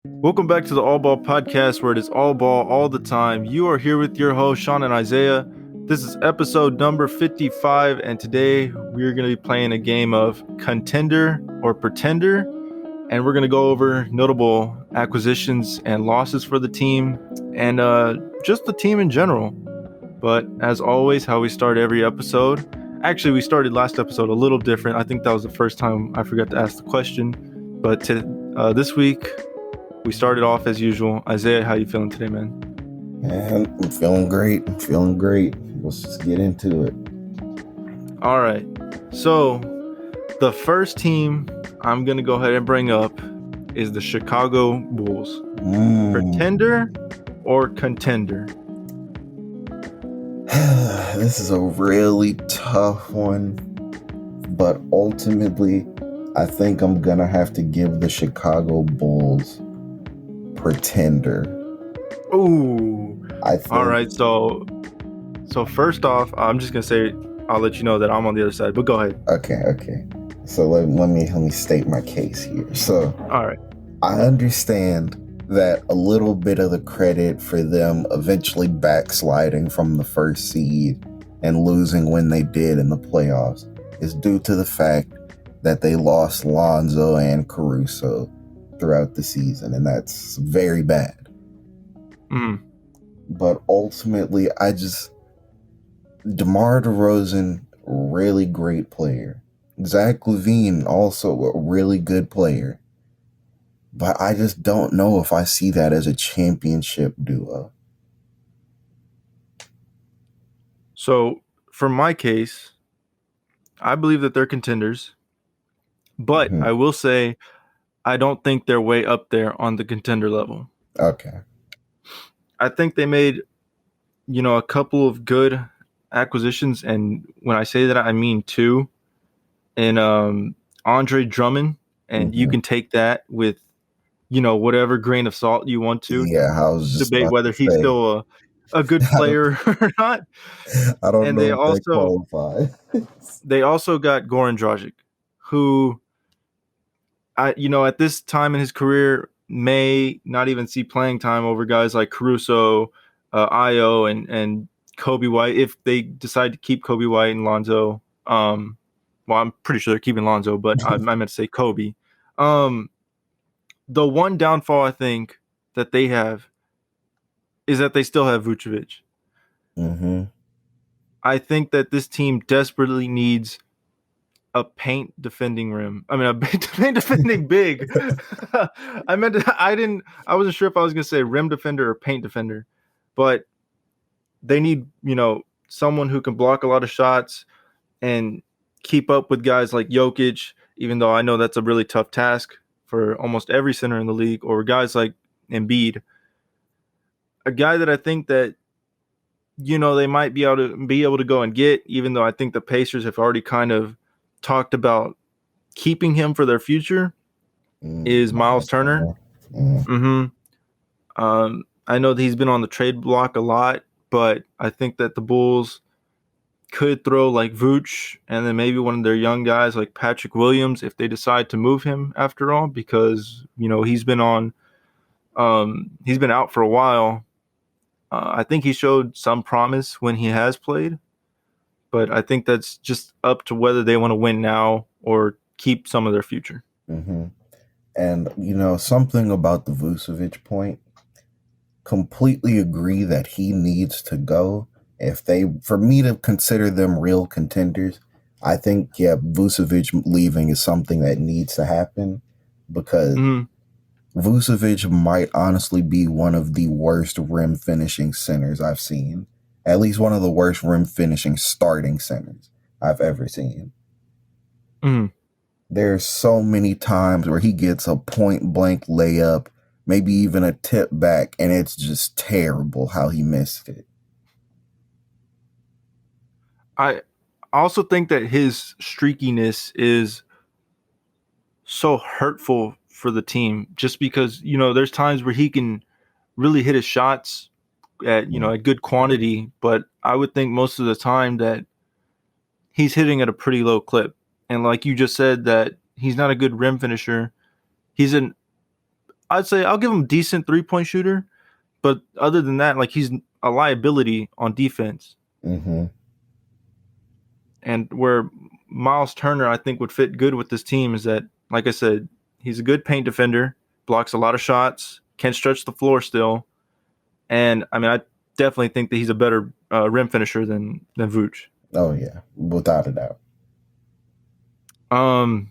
Welcome back to the All Ball Podcast, where it is all ball all the time. You are here with your host, Sean and Isaiah. This is episode number 55, and today we're going to be playing a game of Contender or Pretender, and we're going to go over notable acquisitions and losses for the team, and just the team in general. But as always, how we start every episode. Actually, we started last episode a little different. I think that was the first time I forgot to ask the question. But this week, we started off as usual. Isaiah, how you feeling today, man? Man, I'm feeling great. Let's just get into it. All right. So the first team I'm going to go ahead and bring up is the Chicago Bulls. Pretender or contender? This is a really tough one, but ultimately, I think I'm going to have to give the Chicago Bulls Pretender. Ooh. All right. So first off, I'm just going to say, I'll let you know that I'm on the other side, but go ahead. Okay. So let me state my case here. So, all right. I understand that a little bit of the credit for them eventually backsliding from the first seed and losing when they did in the playoffs is due to the fact that they lost Lonzo and Caruso throughout the season, and that's very bad. But ultimately, DeMar DeRozan, really great player. Zach LaVine, also a really good player. But I just don't know if I see that as a championship duo. So, for my case, I believe that they're contenders. But I will say, I don't think they're way up there on the contender level. Okay. I think they made, a couple of good acquisitions. And when I say that, I mean two. And Andre Drummond. And you can take that with whatever grain of salt you want to. Yeah, I was just debate whether he's still a good player or not. I don't know if they qualify. They also got Goran Dragic, who at this time in his career may not even see playing time over guys like Caruso, Io, and Kobe White if they decide to keep Kobe White and Lonzo. Well, I'm pretty sure they're keeping Lonzo, but I meant to say Kobe. The one downfall I think that they have is that they still have Vucevic. I think that this team desperately needs a paint defending rim. I mean, a paint defending big. I wasn't sure if I was going to say rim defender or paint defender, but they need, someone who can block a lot of shots and keep up with guys like Jokic, even though I know that's a really tough task for almost every center in the league, or guys like Embiid. A guy that I think that, they might be able to go and get, even though I think the Pacers have already kind of talked about keeping him for their future, is Miles Turner. I know that he's been on the trade block a lot, but I think that the Bulls could throw like Vooch and then maybe one of their young guys like Patrick Williams if they decide to move him after all, because he's been out for a while. I think he showed some promise when he has played, but I think that's just up to whether they want to win now or keep some of their future. And, something about the Vucevic point, completely agree that he needs to go. For me to consider them real contenders, I think, Vucevic leaving is something that needs to happen, because Vucevic might honestly be one of the worst rim finishing centers I've seen. At least one of the worst rim finishing starting centers I've ever seen. There's so many times where he gets a point blank layup, maybe even a tip back, and it's just terrible how he missed it. I also think that his streakiness is so hurtful for the team, just because, there's times where he can really hit his shots at, a good quantity, but I would think most of the time that he's hitting at a pretty low clip. And like you just said, that he's not a good rim finisher. He's I'd say I'll give him decent 3-point shooter, but other than that, like he's a liability on defense. Mm-hmm. And where Miles Turner, I think, would fit good with this team is that, like I said, he's a good paint defender, blocks a lot of shots, can stretch the floor still, and I mean, I definitely think that he's a better rim finisher than Vooch. Oh yeah, without a doubt.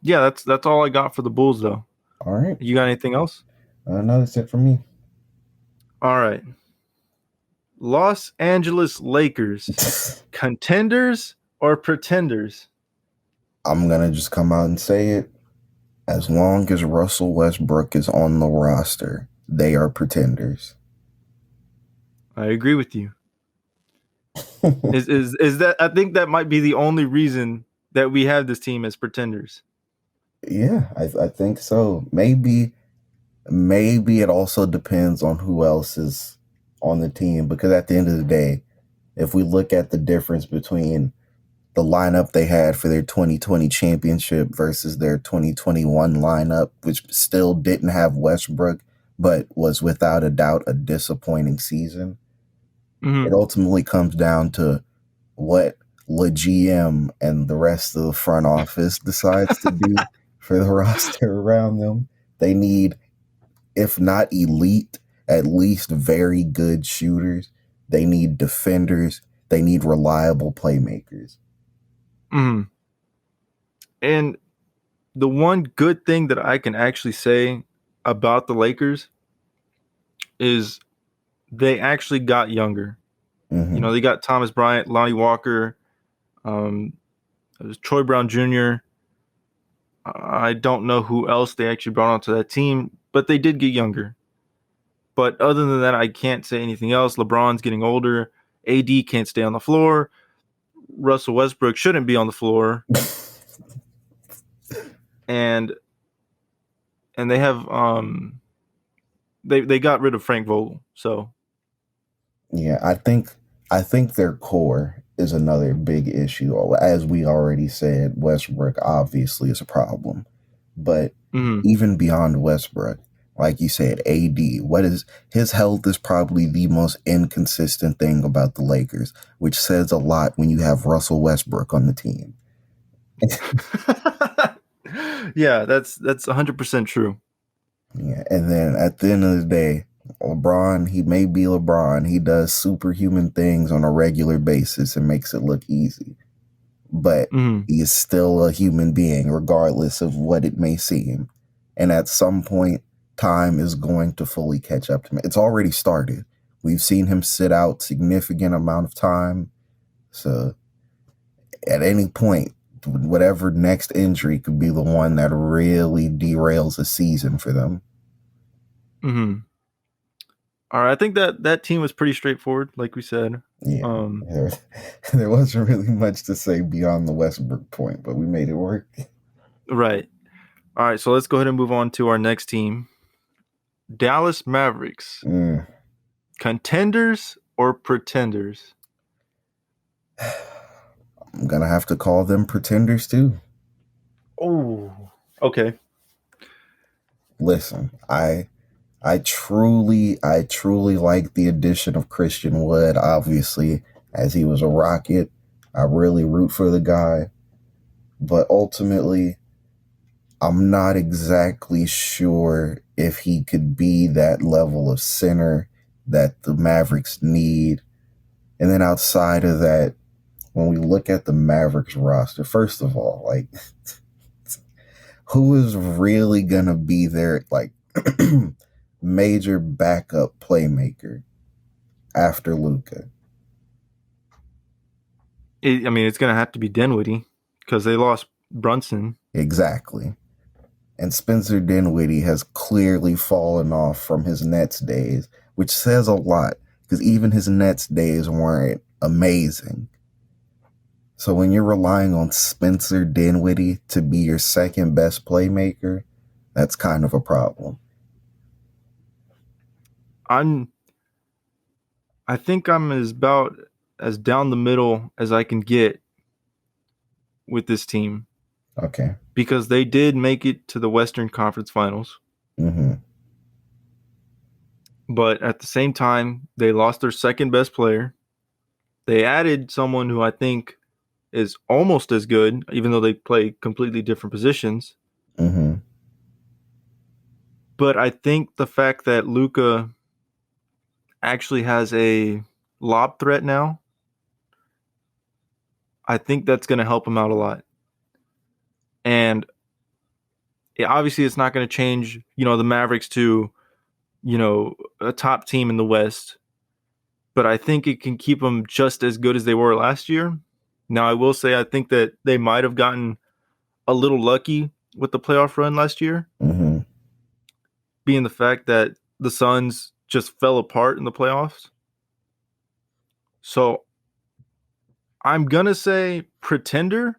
Yeah, that's all I got for the Bulls, though. All right. You got anything else? No, that's it for me. All right. Los Angeles Lakers, contenders or pretenders? I'm gonna just come out and say it. As long as Russell Westbrook is on the roster, they are pretenders. I agree with you. Is that I think that might be the only reason that we have this team as pretenders. Yeah, I think so. Maybe it also depends on who else is on the team, because at the end of the day, if we look at the difference between the lineup they had for their 2020 championship versus their 2021 lineup, which still didn't have Westbrook, but was without a doubt a disappointing season, it Mm-hmm. ultimately comes down to what the GM and the rest of the front office decides to do for the roster around them. They need, if not elite, at least very good shooters. They need defenders. They need reliable playmakers. Mm-hmm. And the one good thing that I can actually say about the Lakers is they actually got younger. You Mm-hmm. know, they got Thomas Bryant, Lonnie Walker, um, Troy Brown Jr. I don't know who else they actually brought onto that team, but they did get younger. But other than that, I can't say anything else. LeBron's getting older. AD can't stay on the floor. Russell Westbrook shouldn't be on the floor. And they have they got rid of Frank Vogel. So Yeah, I think their core is another big issue. As we already said, Westbrook obviously is a problem. But mhm. even beyond Westbrook, like you said, AD, what is his health is probably the most inconsistent thing about the Lakers, which says a lot when you have Russell Westbrook on the team. Yeah, that's 100% true. Yeah, and then at the end of the day, LeBron, he may be LeBron. He does superhuman things on a regular basis and makes it look easy. But Mhm. he is still a human being, regardless of what it may seem. And at some point, time is going to fully catch up to him. It's already started. We've seen him sit out significant amount of time. So at any point, whatever next injury could be the one that really derails a season for them. Mhm. All right, I think that team was pretty straightforward, like we said. Yeah, Um, there wasn't really much to say beyond the Westbrook point, but we made it work. right. All right, so let's go ahead and move on to our next team. Dallas Mavericks. Mm. Contenders or pretenders? I'm gonna have to call them pretenders too. Oh, okay. Listen, I truly like the addition of Christian Wood. Obviously, as he was a Rocket, I really root for the guy. But ultimately, I'm not exactly sure if he could be that level of center that the Mavericks need. And then outside of that, when we look at the Mavericks roster, first of all, like, who is really gonna be their like major backup playmaker after Luka? I mean, it's gonna have to be Dinwiddie because they lost Brunson. Exactly. And Spencer Dinwiddie has clearly fallen off from his Nets days, which says a lot because even his Nets days weren't amazing. So when you're relying on Spencer Dinwiddie to be your second best playmaker, that's kind of a problem. I'm I think I'm about as down the middle as I can get with this team Okay. because they did make it to the Western Conference Finals. Mm-hmm. but at the same time, they lost their second best player. They added someone who I think is almost as good, even though they play completely different positions. Mm-hmm. But I think the fact that Luca actually has a lob threat now, I think that's going to help him out a lot. And obviously, it's not going to change, the Mavericks to, a top team in the West. But I think it can keep them just as good as they were last year. Now, I will say I think that they might have gotten a little lucky with the playoff run last year, Mm-hmm. being the fact that the Suns just fell apart in the playoffs. So I'm going to say pretender,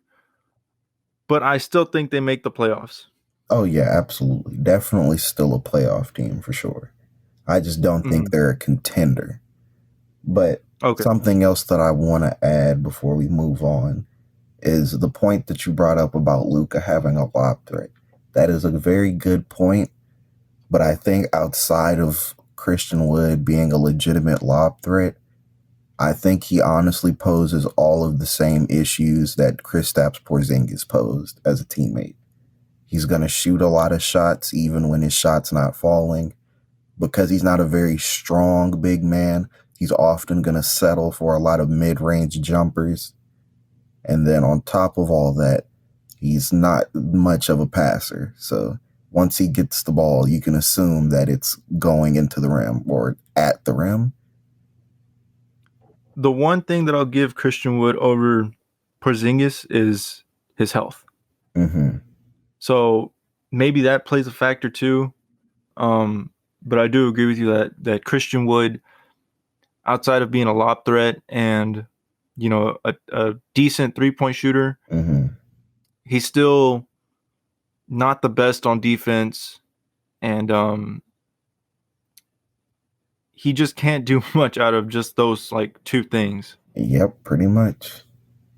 but I still think they make the playoffs. Oh yeah, absolutely. Definitely still a playoff team for sure. I just don't think Mhm. they're a contender. But Okay. something else that I want to add before we move on is the point that you brought up about Luca having a lob threat. That is a very good point, but I think outside of Christian Wood being a legitimate lob threat, I think he honestly poses all of the same issues that Kristaps Porzingis posed as a teammate. He's going to shoot a lot of shots even when his shot's not falling. Because he's not a very strong big man, he's often going to settle for a lot of mid-range jumpers. And then on top of all that, he's not much of a passer. So once he gets the ball, you can assume that it's going into the rim or at the rim. The one thing that I'll give Christian Wood over Porzingis is his health. Mm-hmm. So maybe that plays a factor too. But I do agree with you that Christian Wood, outside of being a lob threat and a decent 3-point shooter, Mm-hmm. he's still not the best on defense, and he just can't do much out of just those like two things. Yep, pretty much.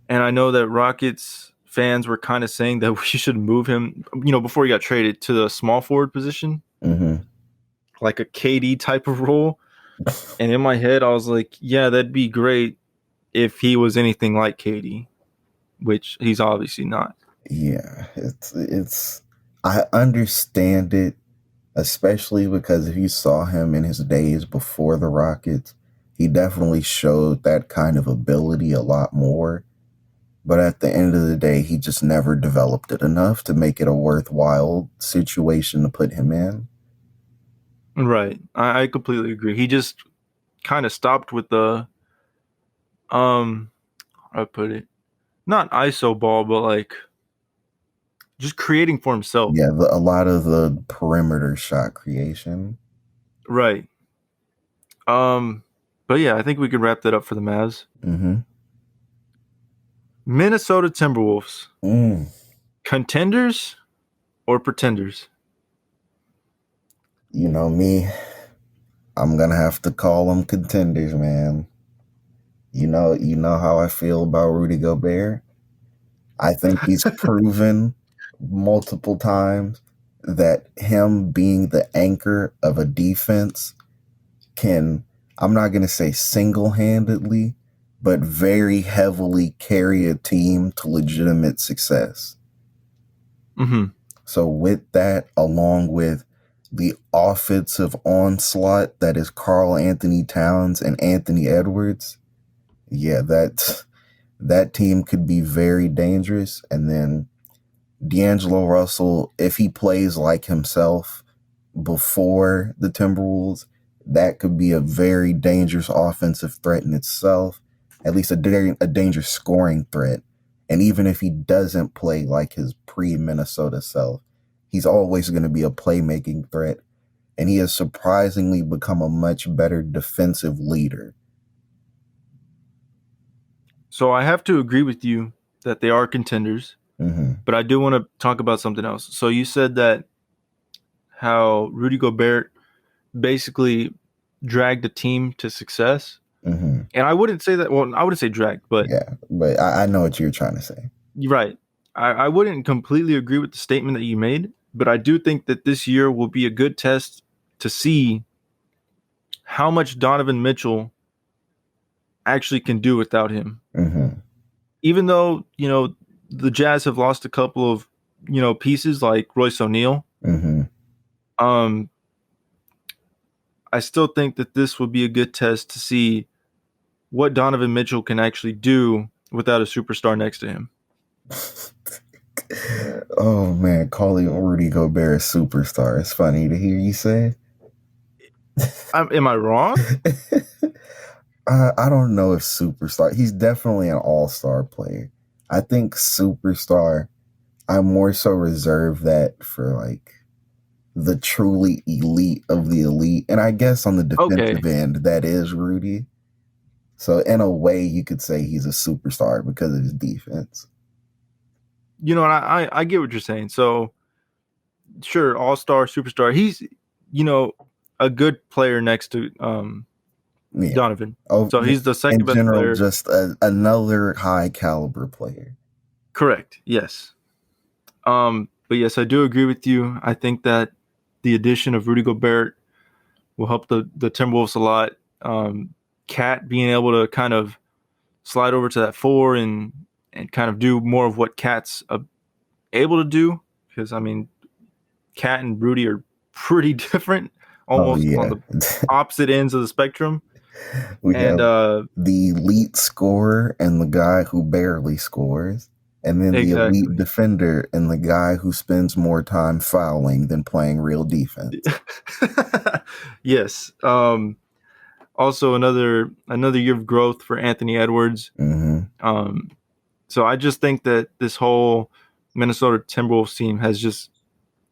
And I know that Rockets fans were kind of saying that we should move him, before he got traded, to the small forward position, Mm-hmm. like a KD type of role. And in my head, I was like, yeah, that'd be great if he was anything like KD, which he's obviously not. Yeah, it's I understand it, especially because if you saw him in his days before the Rockets, he definitely showed that kind of ability a lot more. But at the end of the day, he just never developed it enough to make it a worthwhile situation to put him in. Right. I completely agree. He just kind of stopped with the um how do I put it? Not ISO ball, but like just creating for himself. Yeah, a lot of the perimeter shot creation. Right. Um but yeah, I think we could wrap that up for the Mavs. Mm-hmm. Minnesota Timberwolves. Mm. Contenders or pretenders? You know me, I'm gonna have to call them contenders, man. You know how I feel about Rudy Gobert. I think he's proven multiple times that him being the anchor of a defense can, I'm not going to say single handedly, but very heavily carry a team to legitimate success. Mm-hmm. So, with that, along with the offensive onslaught that is Karl Anthony Towns and Anthony Edwards, yeah, that team could be very dangerous. And then D'Angelo Russell, if he plays like himself before the Timberwolves, that could be a very dangerous offensive threat in itself, at least a dangerous scoring threat. And even if he doesn't play like his pre-Minnesota self, he's always going to be a playmaking threat. And he has surprisingly become a much better defensive leader. So I have to agree with you that they are contenders, Mm-hmm. but I do want to talk about something else. So you said that how Rudy Gobert basically dragged the team to success. Mm-hmm. And I wouldn't say that, well, I wouldn't say dragged, but Yeah, but I know what you're trying to say. you're right. I wouldn't completely agree with the statement that you made, but I do think that this year will be a good test to see how much Donovan Mitchell actually can do without him. Mm-hmm. Even though, the Jazz have lost a couple of, pieces like Royce O'Neal, Mm-hmm. um, I still think that this would be a good test to see what Donovan Mitchell can actually do without a superstar next to him. Oh man, calling Rudy Gobert a superstar. It's funny to hear you say. Am I wrong? I don't know if superstar. He's definitely an all-star player. I think superstar. I more so reserve that for like the truly elite of the elite, and I guess on the Okay. defensive end, that is Rudy. So in a way, you could say he's a superstar because of his defense. And I get what you're saying. So, sure, all-star, superstar. He's, a good player next to Yeah. Donovan. Oh, So he's the in second best general, player. just another high caliber player. Correct. Yes. But yes, I do agree with you. I think that the addition of Rudy Gobert will help the Timberwolves a lot. Cat being able to kind of slide over to that four and kind of do more of what Cat's able to do, because I mean, Cat and Rudy are pretty different, Oh almost on yeah. the opposite ends of the spectrum. We And have the elite scorer and the guy who barely scores, and then the elite exactly. defender and the guy who spends more time fouling than playing real defense. Yes. Also another year of growth for Anthony Edwards. Mm-hmm. So I just think that this whole Minnesota Timberwolves team has just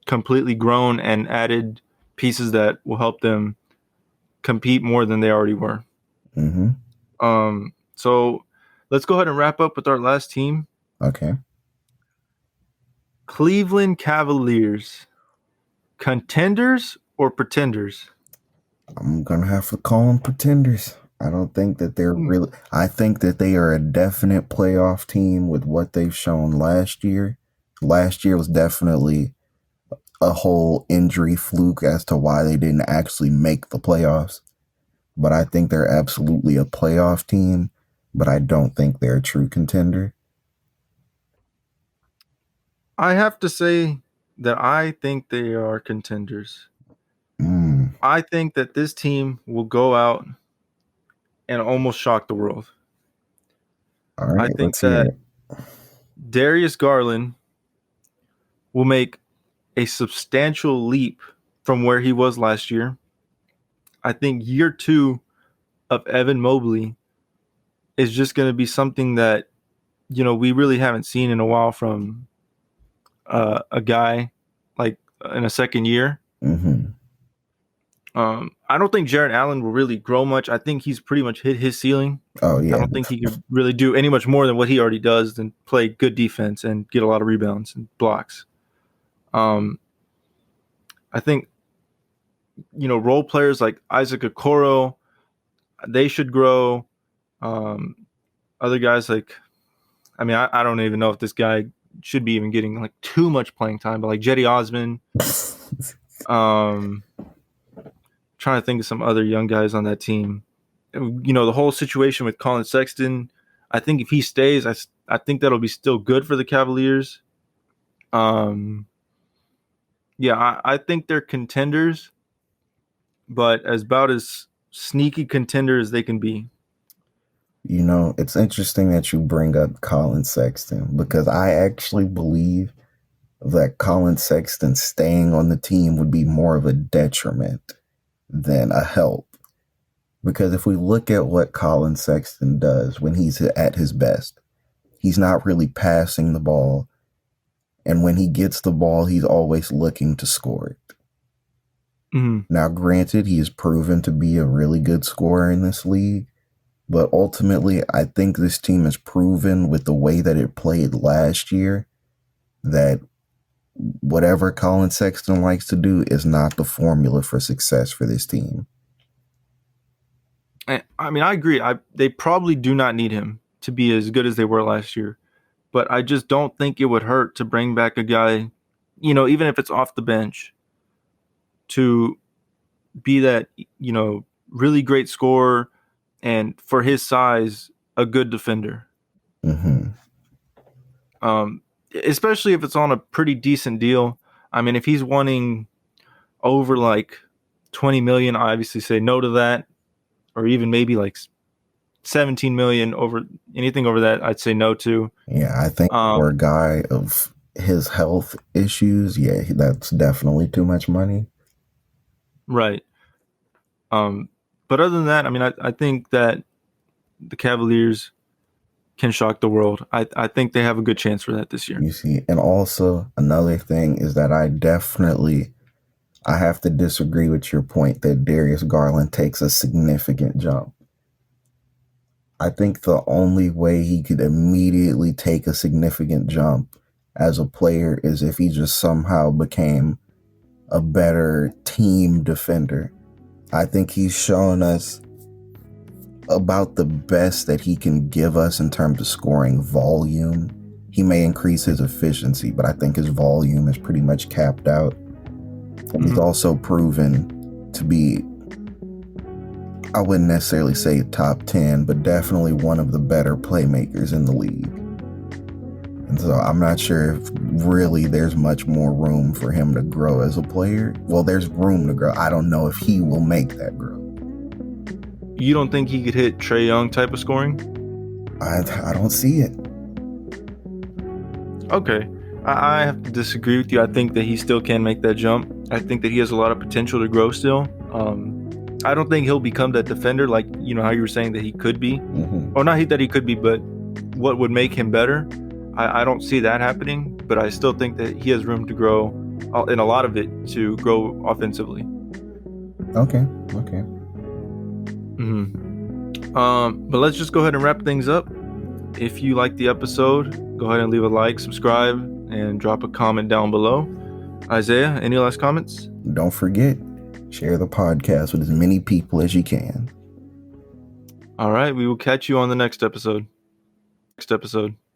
completely grown and added pieces that will help them compete more than they already were. Mm-hmm. So let's go ahead and wrap up with our last team, Okay. Cleveland Cavaliers. Contenders or pretenders? I'm gonna have to call them pretenders. I don't think that they're really. I think that they are a definite playoff team with what they've shown last year. Last year was definitely a whole injury fluke as to why they didn't actually make the playoffs. But I think they're absolutely a playoff team. But I don't think they're a true contender. I have to say that I think they are contenders. Mm. I think that this team will go out and almost shock the world. All I right, think let's hear that it. Darius Garland will make a substantial leap from where he was last year. I think year 2 of Evan Mobley is just going to be something that we really haven't seen in a while from a guy like in a second year. Mm-hmm. I don't think Jared Allen will really grow much. I think he's pretty much hit his ceiling. Oh I yeah. don't think he could really do any much more than what he already does than play good defense and get a lot of rebounds and blocks. I think role players like Isaac Okoro, they should grow. Other guys like, I mean, I don't even know if this guy should be even getting like too much playing time, but like Jetty Osman, trying to think of some other young guys on that team. The whole situation with Colin Sexton, I think if he stays, I think that'll be still good for the Cavaliers. Yeah, I think they're contenders, but about as sneaky contender as they can be. It's interesting that you bring up Colin Sexton because I actually believe that Colin Sexton staying on the team would be more of a detriment than a help. Because if we look at what Colin Sexton does when he's at his best, he's not really passing the ball. And when he gets the ball, he's always looking to score it. Mm-hmm. Now, granted, he is proven to be a really good scorer in this league. But ultimately, I think this team has proven with the way that it played last year that whatever Colin Sexton likes to do is not the formula for success for this team. I mean, I agree. They probably do not need him to be as good as they were last year. But I just don't think it would hurt to bring back a guy, even if it's off the bench, to be that, really great scorer, and for his size, a good defender. Mm-hmm. Especially if it's on a pretty decent deal. I mean, if he's wanting over like 20 million, I obviously say no to that, or even maybe like 17 million. Over anything over that, I'd say no to. Yeah, I think for a guy of his health issues, yeah, that's definitely too much money. Right. But other than that, I mean, I think that the Cavaliers can shock the world. I think they have a good chance for that this year. You see, and also another thing is that I have to disagree with your point that Darius Garland takes a significant jump. I think the only way he could immediately take a significant jump as a player is if he just somehow became a better team defender. I think he's shown us about the best that he can give us in terms of scoring volume. He may increase his efficiency, but I think his volume is pretty much capped out. And he's also proven to be, I wouldn't necessarily say top 10, but definitely one of the better playmakers in the league. And so I'm not sure if really there's much more room for him to grow as a player. Well, there's room to grow. I don't know if he will make that growth. You don't think he could hit Trae Young type of scoring? I don't see it. Okay. I have to disagree with you. I think that he still can make that jump. I think that he has a lot of potential to grow still. I don't think he'll become that defender like, how you were saying that he could be. Mm-hmm. Or not that he could be, but what would make him better. I don't see that happening, but I still think that he has room to grow, in a lot of it, to grow offensively. Okay. But let's just go ahead and wrap things up. If you like the episode, go ahead and leave a like, subscribe, and drop a comment down below. Isaiah, any last comments? Don't forget, share the podcast with as many people as you can. All right, we will catch you on the next episode.